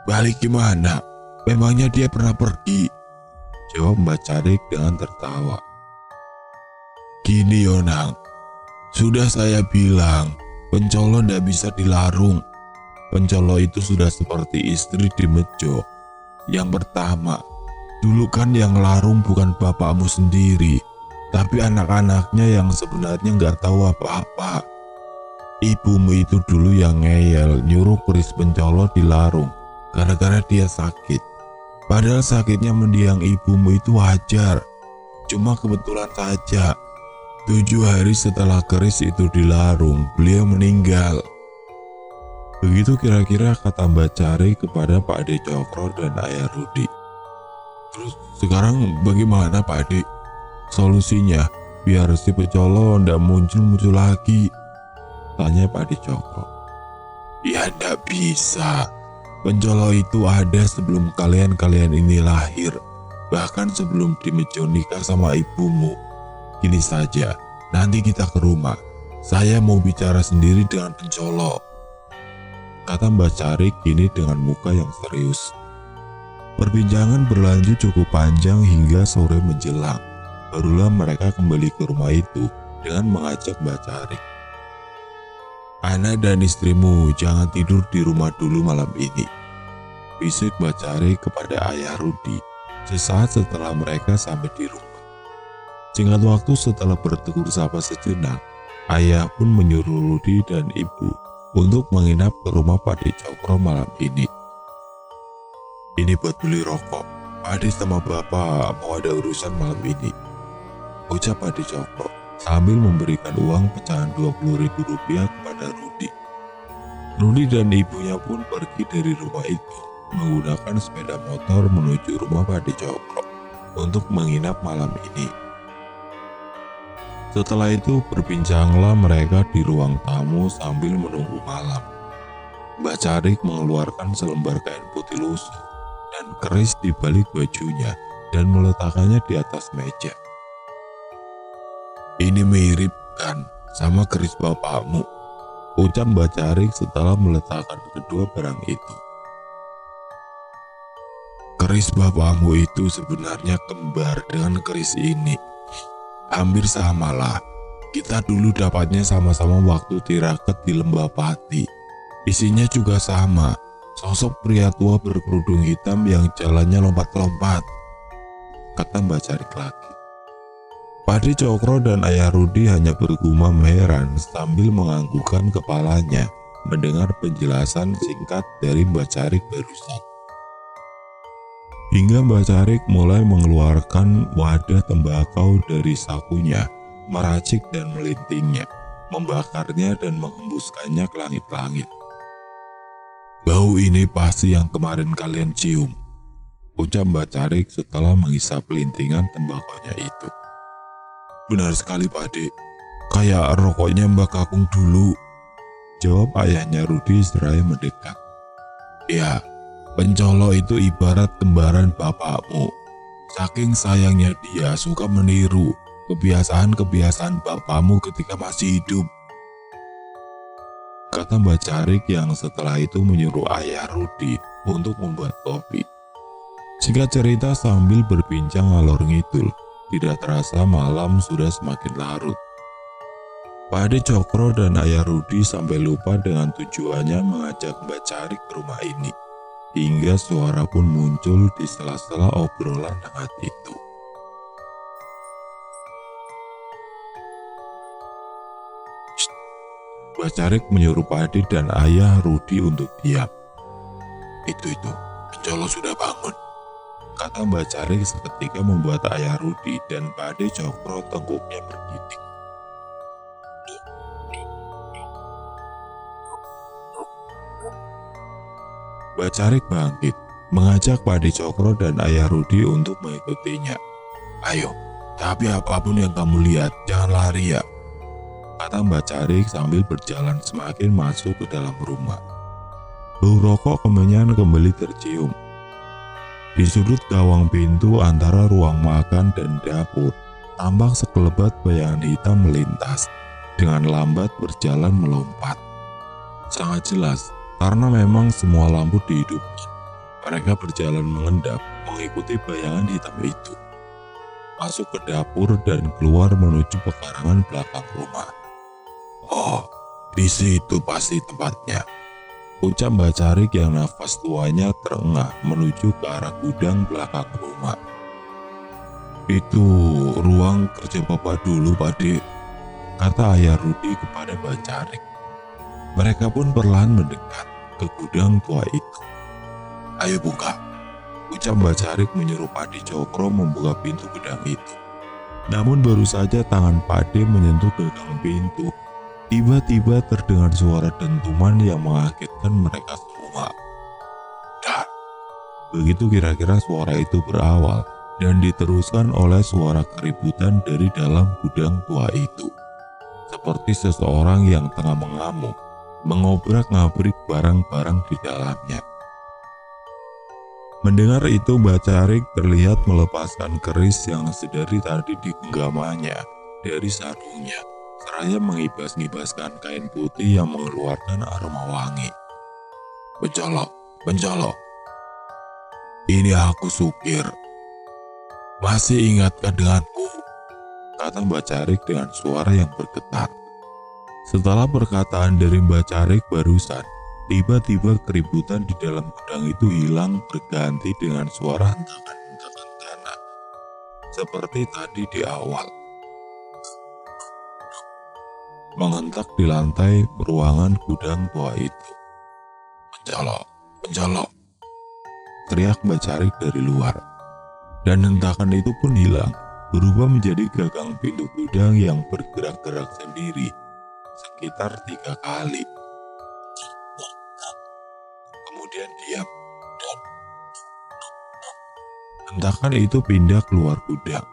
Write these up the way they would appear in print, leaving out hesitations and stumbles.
Balik gimana? Memangnya dia pernah pergi? Jawab Mbak Carik dengan tertawa. Gini Yonang, sudah saya bilang, Pencolo ndak bisa dilarung. Pencolo itu sudah seperti istri di Mejo. Yang pertama, dulu kan yang larung bukan bapakmu sendiri, tapi anak-anaknya yang sebenarnya nggak tahu apa-apa. Ibumu itu dulu yang ngeyel nyuruh keris Pencolo dilarung gara-gara dia sakit. Padahal sakitnya mendiang ibumu itu wajar. Cuma kebetulan saja 7 hari setelah keris itu dilarung, beliau meninggal. Begitu kira-kira kata Mbak Carik kepada Pak Ade Cokro dan Ayah Rudi. Terus sekarang bagaimana Pak Ade? Solusinya biar si Pencolo ndak muncul-muncul lagi, tanya Pak Ade Cokro. Ya ndak bisa. Pencolo itu ada sebelum kalian ini lahir. Bahkan sebelum Dimejo nikah sama ibumu. Gini saja, nanti kita ke rumah. Saya mau bicara sendiri dengan Pencolo, kata Mbak Carik kini dengan muka yang serius. Perbincangan berlanjut cukup panjang hingga sore menjelang. Barulah mereka kembali ke rumah itu dengan mengajak Mbak Carik. Anak dan istrimu jangan tidur di rumah dulu malam ini, bisik Mbak Carik kepada Ayah Rudi sesaat setelah mereka sampai di rumah. Singkat waktu setelah bertegur sapa sejenak, Ayah pun menyuruh Rudi dan Ibu untuk menginap ke rumah Pak Ade Cokro malam ini. Ini buat beli rokok, Pak Ade sama Bapak mau ada urusan malam ini, ucap Pak Ade Cokro sambil memberikan uang pecahan Rp20.000 kepada Rudi. Rudi dan ibunya pun pergi dari rumah itu menggunakan sepeda motor menuju rumah Pak Ade Cokro untuk menginap malam ini. Setelah itu berbincanglah mereka di ruang tamu sambil menunggu malam. Mbak Carik mengeluarkan selembar kain putih lusuh dan keris di balik bajunya dan meletakkannya di atas meja. Ini mirip kan sama keris bapakmu, ucap Mbak Carik setelah meletakkan kedua barang itu. Keris bapakmu itu sebenarnya kembar dengan keris ini. Hampir samalah. Kita dulu dapatnya sama-sama waktu tirakat di Lembah Pati. Isinya juga sama. Sosok pria tua berkerudung hitam yang jalannya lompat-lompat, kata Mbak Carik lagi. Pak Ade Cokro dan Ayah Rudi hanya bergumam heran sambil menganggukkan kepalanya mendengar penjelasan singkat dari Mbak Carik barusan. Hingga Mbak Carik mulai mengeluarkan wadah tembakau dari sakunya, meracik dan melintingnya, membakarnya dan menghembuskannya ke langit-langit. Bau ini pasti yang kemarin kalian cium, ucap Mbak Carik setelah menghisap pelintingan tembakaunya itu. Benar sekali Pak Ade, kayak rokoknya Mbak Kakung dulu, jawab ayahnya Rudi seraya mendekat. Ya, Pencolo itu ibarat kembaran bapakmu. Saking sayangnya dia suka meniru kebiasaan-kebiasaan bapakmu ketika masih hidup, kata Mbak Carik yang setelah itu menyuruh Ayah Rudi untuk membuat kopi. Singkat cerita sambil berbincang ngalor ngidul, tidak terasa malam sudah semakin larut. Pak Ade Cokro dan Ayah Rudi sampai lupa dengan tujuannya mengajak Mbak Carik ke rumah ini. Hingga suara pun muncul di sela-sela obrolan hangat itu. Shh, Mbak Carik menyuruh Pak Ade dan Ayah Rudi untuk diam. Itu, Pencolo sudah bangun, kata Mbak Carik seketika membuat Ayah Rudi dan Pak Ade Cokro tengkuknya bergidik. Mbak Carik bangkit, mengajak Pak Ade Cokro dan Ayah Rudi untuk mengikutinya. Ayo, tapi apapun yang kamu lihat, jangan lari ya, kata Mbak Carik sambil berjalan semakin masuk ke dalam rumah. Bau rokok kemenyan kembali tercium. Di sudut gawang pintu antara ruang makan dan dapur, tampak sekelebat bayangan hitam melintas, dengan lambat berjalan melompat. Sangat jelas, karena memang semua lampu dihidupkan, Mereka berjalan mengendap mengikuti bayangan hitam itu. Masuk ke dapur dan keluar menuju pekarangan belakang rumah. Oh, di situ pasti tempatnya, ucap Mbak Carik yang nafas tuanya terengah menuju ke arah gudang belakang rumah. Itu ruang kerja Bapak dulu, Pak De, kata ayah Rudi kepada Mbak Carik. Mereka pun perlahan mendekat ke gudang tua itu. Ayo buka, ucap Mbak Carik menyuruh Pak De Cokro membuka pintu gudang itu. Namun baru saja tangan Pak De menyentuh gagang pintu, tiba-tiba terdengar suara dentuman yang mengagetkan mereka semua. Dan begitu kira-kira suara itu berawal dan diteruskan oleh suara keributan dari dalam gudang tua itu. Seperti seseorang yang tengah mengamuk, mengobrak-ngabrik barang-barang di dalamnya. Mendengar itu, Mbak Carik terlihat melepaskan keris yang sedari tadi digenggamannya dari sarungnya, seraya mengibas-ngibaskan kain putih yang mengeluarkan aroma wangi. Pencolok, pencolok. Ini aku Sukir. Masih ingatkah denganku? Kata Mbak Carik dengan suara yang bergetar. Setelah perkataan dari Mbak Carik barusan, tiba-tiba keributan di dalam gudang itu hilang berganti dengan suara hentakan-hentakan tanah. Seperti tadi di awal. Menghentak di lantai ruangan gudang tua itu. Pencolok, pencolok, teriak Mbak Carik dari luar. Dan hentakan itu pun hilang, berubah menjadi gagang pintu gudang yang bergerak-gerak sendiri sekitar 3 kali. Kemudian diam dan hentakan itu pindah keluar gudang.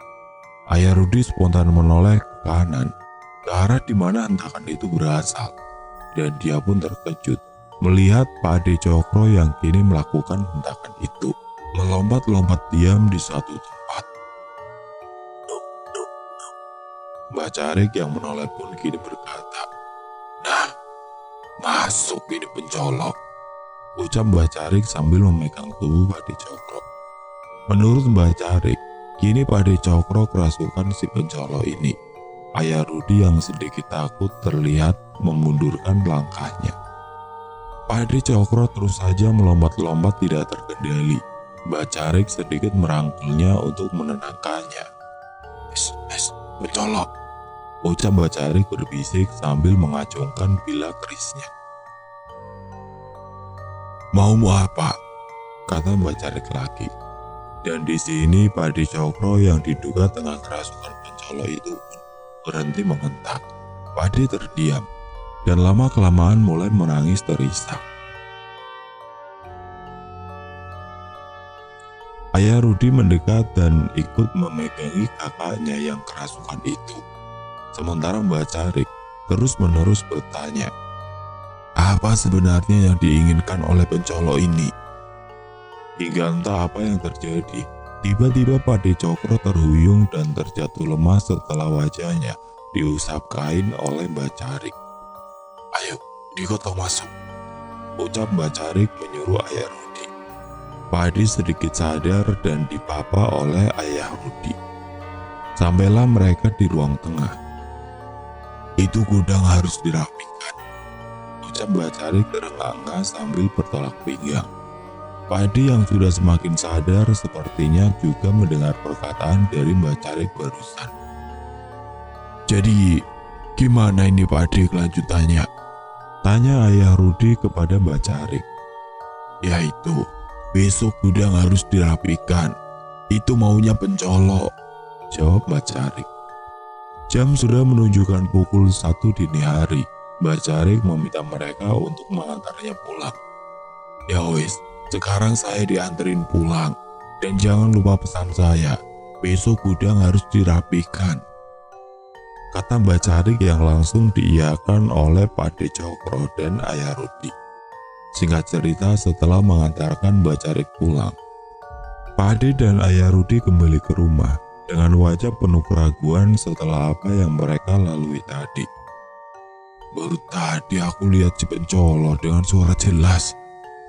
Ayah Rudi spontan menoleh ke kanan, ke arah di mana hentakan itu berasal, dan dia pun terkejut melihat Pak De Cokro yang kini melakukan hentakan itu, melompat-lompat diam di suatu tempat. Duk, duk, duk. Mbak Carik yang menoleh pun kini berkata, "Nah, masuk ini pencolok," ucap Mbak Carik sambil memegang tubuh Pak De Cokro. Menurut Mbak Carik, kini Pak De Cokro kerasukan si pencolok ini. Ayah Rudi yang sedikit takut terlihat memundurkan langkahnya. Pak De Cokro terus saja melompat-lompat tidak terkendali. Mbak Carik sedikit merangkulnya untuk menenangkannya. Pencolok, ucap Mbak Carik berbisik sambil mengacungkan bilah kerisnya. Maumu apa? Kata Mbak Carik lagi. Dan di sini Pak De Cokro yang diduga tengah kerasukan pencolok itu berhenti mengentak. Pak De terdiam dan lama-kelamaan mulai menangis terisak. Ayah Rudi mendekat dan ikut memegangi kakaknya yang kerasukan itu. Sementara Mbak Carik terus-menerus bertanya, apa sebenarnya yang diinginkan oleh pencolok ini? Hingga entah apa yang terjadi, tiba-tiba Pak De Cokro terhuyung dan terjatuh lemah setelah wajahnya diusap kain oleh Mbak Carik. Ayo, digotong masuk, ucap Mbak Carik menyuruh ayah Rudi. Pak De sedikit sadar dan dipapa oleh ayah Rudi. Sampailah mereka di ruang tengah. Itu gudang harus dirapikan, ucap Mbak Carik terengah-engah sambil bertolak pinggang. Pak De yang sudah semakin sadar sepertinya juga mendengar perkataan dari Mbak Carik barusan. Jadi, gimana ini Pak De kelanjutannya? Tanya ayah Rudi kepada Mbak Carik. Yaitu, besok gudang harus dirapikan. Itu maunya pencolok, jawab Mbak Carik. Jam sudah menunjukkan pukul 1 dini hari. Mbak Carik meminta mereka untuk mengantarnya pulang. Ya wis, sekarang saya dianterin pulang. Dan jangan lupa pesan saya, besok gudang harus dirapikan, kata Mbak Carik yang langsung diiyakan oleh Pak De Cokro dan ayah Rudi. Singkat cerita, setelah mengantarkan Mbak Carik pulang, Pak De dan ayah Rudi kembali ke rumah dengan wajah penuh keraguan setelah apa yang mereka lalui tadi. Baru tadi aku lihat si pencolok dengan suara jelas,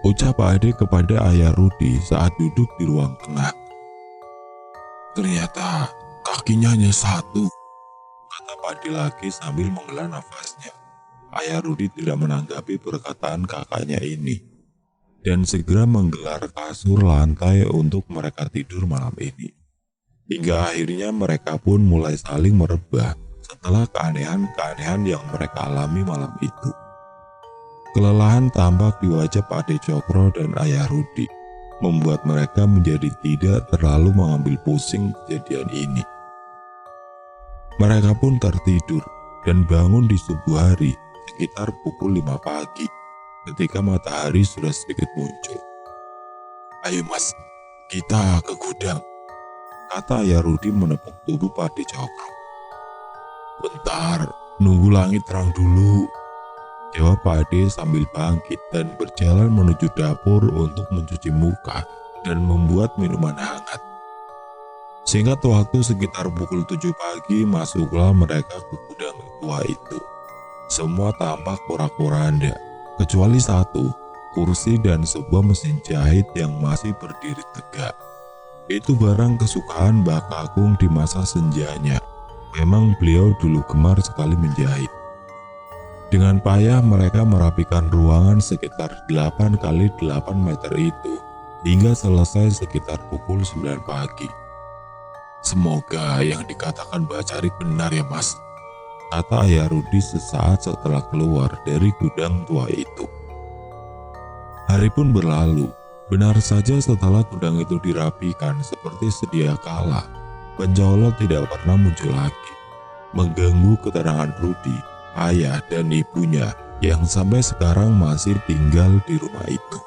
ucap Ade kepada ayah Rudi saat duduk di ruang tengah. Ternyata kakinya hanya satu, kata Pade lagi sambil menghela nafasnya. Ayah Rudi tidak menanggapi perkataan kakaknya ini, dan segera menggelar kasur lantai untuk mereka tidur malam ini. Hingga akhirnya mereka pun mulai saling merebah setelah keanehan-keanehan yang mereka alami malam itu. Kelelahan tampak di wajah Pade Cokro dan ayah Rudi, membuat mereka menjadi tidak terlalu mengambil pusing kejadian ini. Mereka pun tertidur dan bangun di subuh hari sekitar pukul 5 pagi ketika matahari sudah sedikit muncul. Ayo mas, kita ke gudang, kata ayah Rudi menepuk tubuh Pade Cokro. Bentar, nunggu langit terang dulu, jawab Pade sambil bangkit dan berjalan menuju dapur untuk mencuci muka dan membuat minuman hangat. Singkat waktu sekitar pukul 7 pagi masuklah mereka ke gudang tua itu. Semua tampak porak-poranda, kecuali satu, kursi dan sebuah mesin jahit yang masih berdiri tegak. Itu barang kesukaan Mbak Kakung di masa senjanya. Memang beliau dulu gemar sekali menjahit. Dengan payah mereka merapikan ruangan sekitar 8 kali 8 meter itu hingga selesai sekitar pukul 9 pagi. Semoga yang dikatakan Mbak Carik benar ya mas, kata ayah Rudi sesaat setelah keluar dari gudang tua itu. Hari pun berlalu. Benar saja setelah gudang itu dirapikan seperti sedia kala, pencolot tidak pernah muncul lagi, mengganggu ketenangan Rudi, ayah dan ibunya yang sampai sekarang masih tinggal di rumah itu.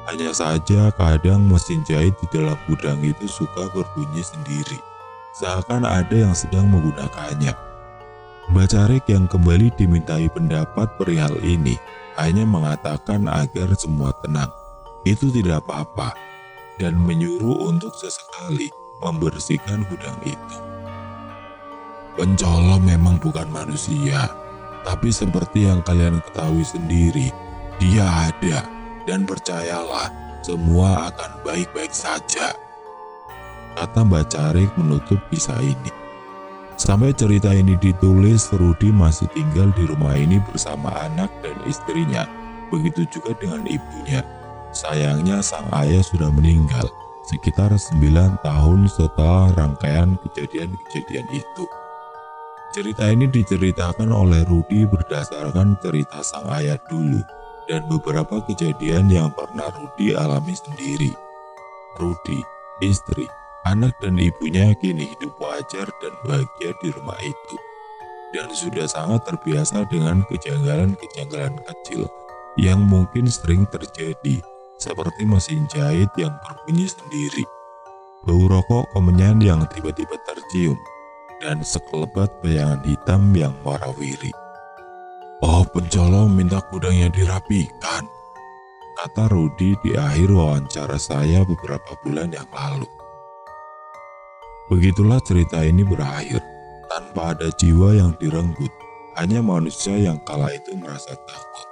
Hanya saja kadang mesin jahit di dalam gudang itu suka berbunyi sendiri, seakan ada yang sedang menggunakannya. Mbak Carik yang kembali dimintai pendapat perihal ini hanya mengatakan agar semua tenang, itu tidak apa-apa, dan menyuruh untuk sesekali membersihkan gudang itu. Pencolok memang bukan manusia, tapi seperti yang kalian ketahui sendiri, dia ada, dan percayalah, semua akan baik-baik saja, kata Mbak Carik menutup kisah ini. Sampai cerita ini ditulis, Rudi masih tinggal di rumah ini bersama anak dan istrinya, begitu juga dengan ibunya. Sayangnya sang ayah sudah meninggal sekitar 9 tahun setelah rangkaian kejadian-kejadian itu. Cerita ini diceritakan oleh Rudi berdasarkan cerita sang ayah dulu dan beberapa kejadian yang pernah Rudi alami sendiri. Rudi, istri, anak dan ibunya kini hidup wajar dan bahagia di rumah itu, dan sudah sangat terbiasa dengan kejanggalan-kejanggalan kecil yang mungkin sering terjadi, seperti mesin jahit yang berbunyi sendiri, bau rokok kemenyan yang tiba-tiba tercium, dan sekelebat bayangan hitam yang warawiri. Oh, pencolok minta gudangnya dirapikan, kata Rudi di akhir wawancara saya beberapa bulan yang lalu. Begitulah cerita ini berakhir, tanpa ada jiwa yang direnggut, hanya manusia yang kala itu merasa takut.